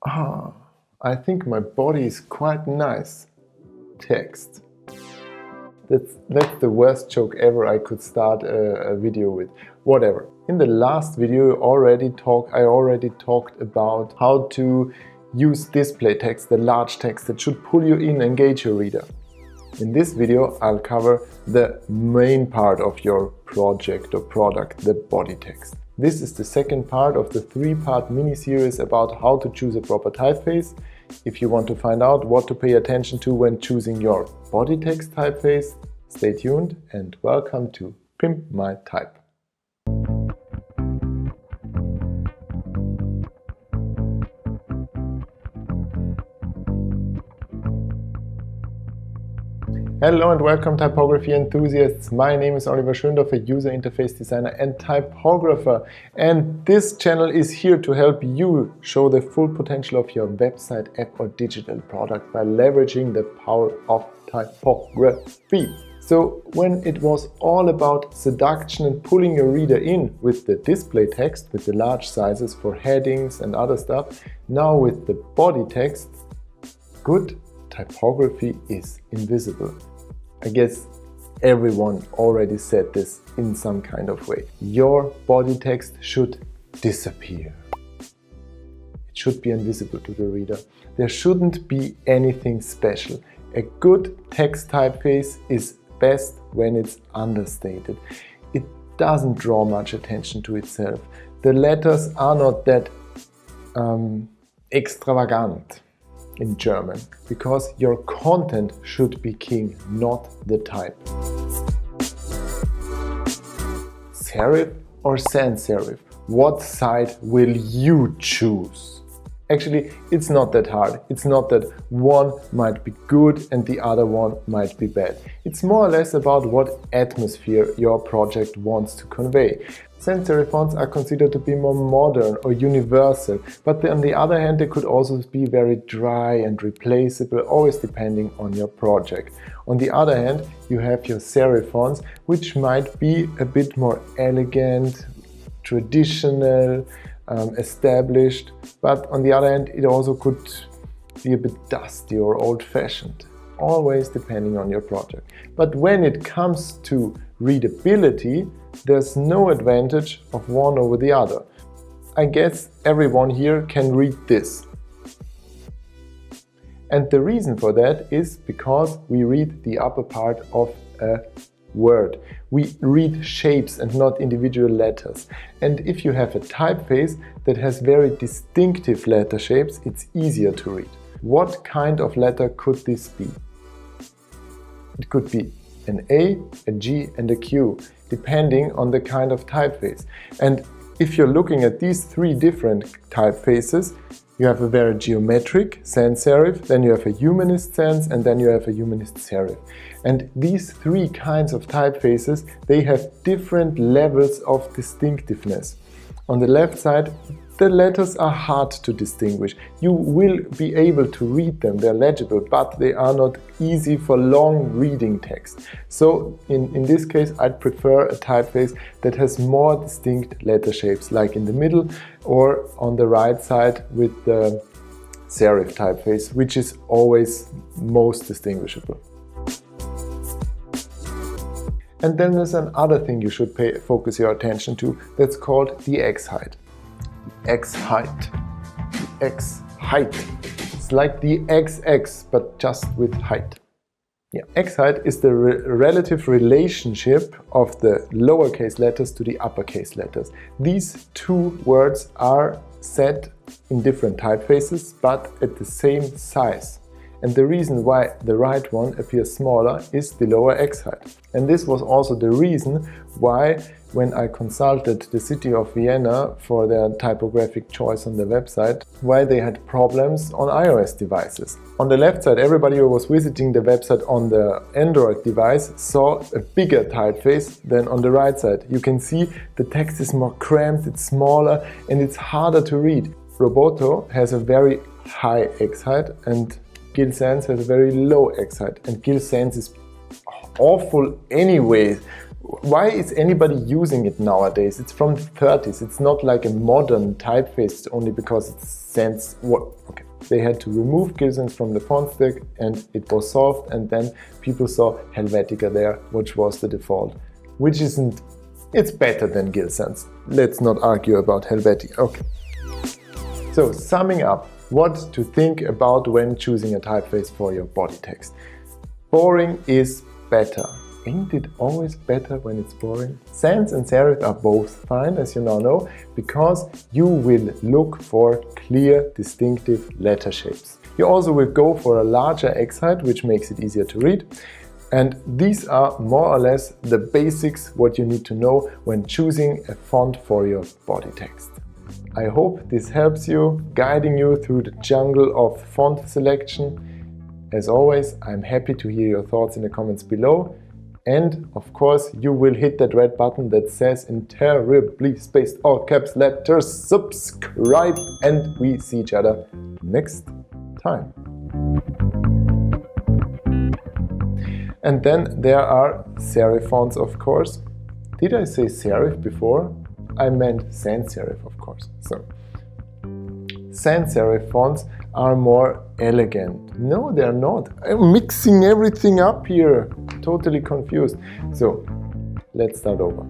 I think my body is quite nice. Text. That's the worst joke ever I could start a video with. Whatever. In the last video I already talked about how to use display text, the large text that should pull you in, engage your reader. In this video I'll cover the main part of your project or product, the body text. This is the second part of the 3-part mini-series about how to choose a proper typeface. If you want to find out what to pay attention to when choosing your body text typeface, stay tuned and welcome to Pimp My Type. Hello and welcome typography enthusiasts. My name is Oliver Schöndorfer, user interface designer and typographer, and this channel is here to help you show the full potential of your website, app or digital product by leveraging the power of typography. So when it was all about seduction and pulling your reader in with the display text, with the large sizes for headings and other stuff, now with the body text, good typography is invisible. I guess everyone already said this in some kind of way. Your body text should disappear. It should be invisible to the reader. There shouldn't be anything special. A good text typeface is best when it's understated. It doesn't draw much attention to itself. The letters are not that extravagant in German, because your content should be king, not the type. Serif or sans-serif? What side will you choose? Actually, it's not that hard. It's not that one might be good and the other one might be bad. It's more or less about what atmosphere your project wants to convey. Sans-serif fonts are considered to be more modern or universal, but on the other hand they could also be very dry and replaceable, always depending on your project. On the other hand, you have your serif fonts, which might be a bit more elegant, traditional, established, but on the other hand it also could be a bit dusty or old-fashioned, always depending on your project. But when it comes to readability, there's no advantage of one over the other. I guess everyone here can read this. And the reason for that is because we read the upper part of a word. We read shapes and not individual letters. And if you have a typeface that has very distinctive letter shapes, it's easier to read. What kind of letter could this be? It could be an A, a G and a Q, depending on the kind of typeface. And if you're looking at these 3 different typefaces, you have a very geometric sans-serif, then you have a humanist sans, and then you have a humanist serif. And these 3 kinds of typefaces, they have different levels of distinctiveness. On the left side, the letters are hard to distinguish. You will be able to read them, they're legible, but they are not easy for long reading text. So in this case, I'd prefer a typeface that has more distinct letter shapes, like in the middle or on the right side with the serif typeface, which is always most distinguishable. And then there's another thing you should focus your attention to, that's called the X height. X height. The X height. It's like the XX, but just with height. Yeah. X height is the relative relationship of the lowercase letters to the uppercase letters. These 2 words are set in different typefaces, but at the same size. And the reason why the right one appears smaller is the lower X height. And this was also the reason why, when I consulted the city of Vienna for their typographic choice on the website, why they had problems on iOS devices. On the left side, everybody who was visiting the website on the Android device saw a bigger typeface than on the right side. You can see the text is more cramped, it's smaller, and it's harder to read. Roboto has a very high X height and Gill Sans has a very low X height, and Gill Sans is awful anyway Why is anybody using it nowadays? It's from the 30s. It's not like a modern typeface only because it's sans. Okay. They had to remove Gilsans from the font stack and it was solved, and then people saw Helvetica there, which was the default. Which isn't, it's better than Gilsans. Let's not argue about Helvetica. Okay. So summing up, what to think about when choosing a typeface for your body text. Boring is better. Ain't it always better when it's boring? Sans and serif are both fine, as you now know, because you will look for clear, distinctive letter shapes. You also will go for a larger X height, which makes it easier to read. And these are more or less the basics what you need to know when choosing a font for your body text. I hope this helps you, guiding you through the jungle of font selection. As always, I'm happy to hear your thoughts in the comments below. And of course, you will hit that red button that says in terribly spaced all caps letters subscribe, and we see each other next time. And then there are serif fonts, of course. Did I say serif before? I meant sans serif, of course. So sans serif fonts are more elegant. No, they're not. I'm mixing everything up here. Totally confused. So let's start over.